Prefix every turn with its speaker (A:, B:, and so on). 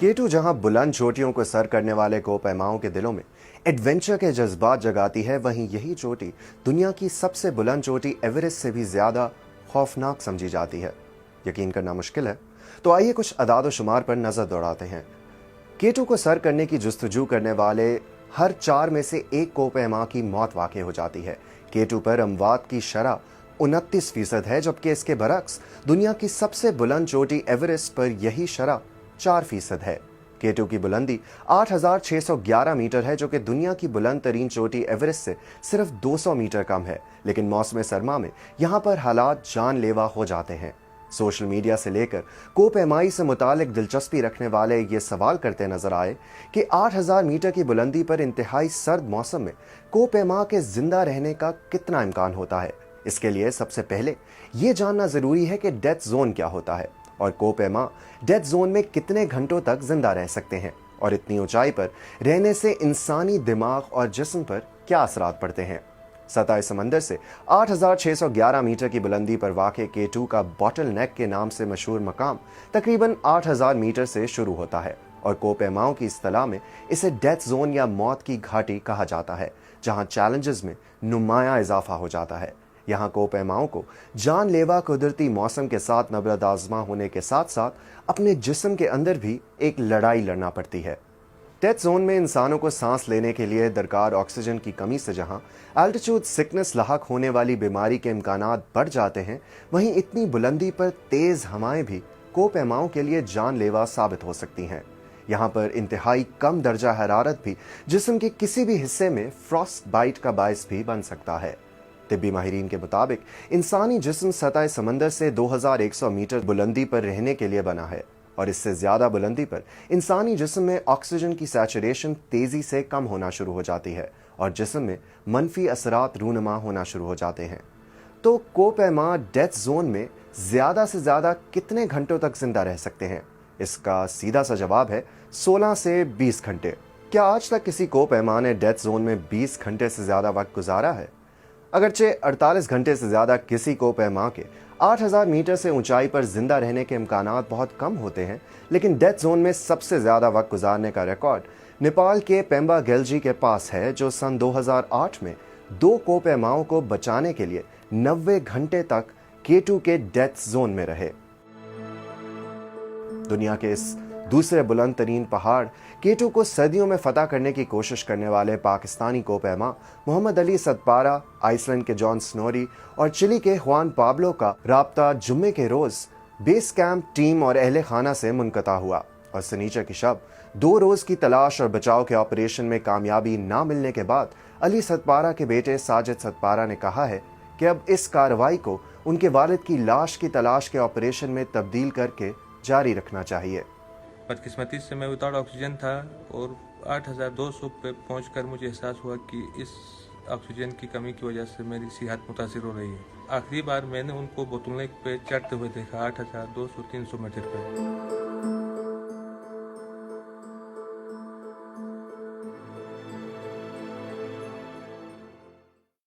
A: केटू जहां बुलंद चोटियों को सर करने वाले कोपैमाओं के दिलों में एडवेंचर के जज्बात जगाती है, वहीं यही चोटी दुनिया की सबसे बुलंद चोटी एवरेस्ट से भी ज्यादा खौफनाक समझी जाती है। यकीन करना मुश्किल है, तो आइए कुछ अदाद व शुमार पर नजर दौड़ाते हैं। केटू को सर करने की जुस्तजू करने वाले हर 4 में से एक कोपैमा की मौत वाक़ हो जाती है। केटू पर अमवात की शरह 29% है, जबकि इसके बरक्स दुनिया की सबसे बुलंद चोटी एवरेस्ट पर यही शरह 4% है। केटू की बुलंदी 8,611 मीटर है, जो कि दुनिया की बुलंद तरीन चोटी एवरेस्ट से सिर्फ 200 मीटर कम है। लेकिन मौसम सरमा में यहाँ पर हालात जानलेवा हो जाते हैं। सोशल मीडिया से लेकर कोपैमाई से मुतालिक दिलचस्पी रखने वाले ये सवाल करते नजर आए कि 8,000 मीटर की बुलंदी पर इंतहाई सर्द मौसम में कोपैमा के जिंदा रहने का कितना इम्कान होता है। इसके लिए सबसे पहले ये जानना जरूरी है कि डेथ जोन क्या होता है और कोपैमा डेथ जोन में कितने घंटों तक जिंदा रह सकते हैं, और इतनी ऊंचाई पर रहने से इंसानी दिमाग और जिस्म पर क्या असरात पड़ते हैं। सतह समंदर से 8,611 मीटर की बुलंदी पर वाक़े केटू का बॉटल नेक के नाम से मशहूर मकाम तकरीबन 8,000 मीटर से शुरू होता है, और कोपैमाओं की इस्तिलाह में इसे डेथ जोन या मौत की घाटी कहा जाता है, जहां चैलेंजेस में नुमाया इजाफा हो जाता है। यहाँ कोपैमाओं को जानलेवा कुदरती मौसम के साथ नबरद आजमा होने के साथ साथ अपने जिस्म के अंदर भी एक लड़ाई लड़ना पड़ती है। डेथ जोन में इंसानों को सांस लेने के लिए दरकार ऑक्सीजन की कमी से जहां एल्टीट्यूड सिकनेस लाहक होने वाली बीमारी के इम्कानात बढ़ जाते हैं, वहीं इतनी बुलंदी पर तेज हवाएं भी कोपैमाओं के लिए जानलेवा साबित हो सकती हैं। यहाँ पर इंतहाई कम दर्जा हरारत भी जिस्म के किसी भी हिस्से में फ्रॉस्ट बाइट का बायस भी बन सकता है। तिब्बी माहिरीन के मुताबिक इंसानी जिस्म सतह समंदर से 2100 मीटर बुलंदी पर रहने के लिए बना है, और इससे ज्यादा बुलंदी पर इंसानी जिस्म में ऑक्सीजन की सैचुरेशन तेजी से कम होना शुरू हो जाती है और जिस्म में मनफी असरात रूनुमा होना शुरू हो जाते हैं। तो कोपैमा डेथ जोन में ज्यादा से ज्यादा कितने घंटों तक जिंदा रह सकते हैं? इसका सीधा सा जवाब है 16 से 20 घंटे। क्या आज तक किसी कोपैमा ने डेथ जोन में 20 घंटे से ज्यादा वक्त गुजारा है? अगरचे 48 घंटे से ज्यादा किसी कोपैमा के 8,000 मीटर से ऊंचाई पर जिंदा रहने के इम्कानात बहुत कम होते हैं, लेकिन डेथ जोन में सबसे ज्यादा वक्त गुजारने का रिकॉर्ड नेपाल के पेम्बा गेल्जी के पास है, जो सन 2008 में 2 कोपैमाओं को बचाने के लिए 90 घंटे तक केटू के डेथ जोन में रहे। दुनिया के इस दूसरे बुलंद तरीन पहाड़ केटू को सदियों में फतह करने की कोशिश करने वाले पाकिस्तानी कोपैमा मोहम्मद अली सतपारा, आइसलैंड के जॉन स्नोरी और चिली के हुआन पाब्लो का राब्ता जुम्मे के रोज बेस कैंप टीम और अहले खाना से मुनक़ता हुआ, और सनीचर की शब 2 रोज की तलाश और बचाव के ऑपरेशन में कामयाबी ना मिलने के बाद अली सतपारा के बेटे साजिद सतपारा ने कहा है कि अब इस कार्रवाई को उनके वालिद की लाश की तलाश के ऑपरेशन में तब्दील करके जारी रखना चाहिए।
B: बदकिस्मती से मैं विदाउट ऑक्सीजन था और 8,200 पे पहुंचकर मुझे एहसास हुआ कि इस ऑक्सीजन की कमी की वजह से मेरी सेहत मुतासिर हो रही है। आखिरी बार मैंने उनको बोतल पे चढ़ते हुए देखा 8,200-300 मीटर पे।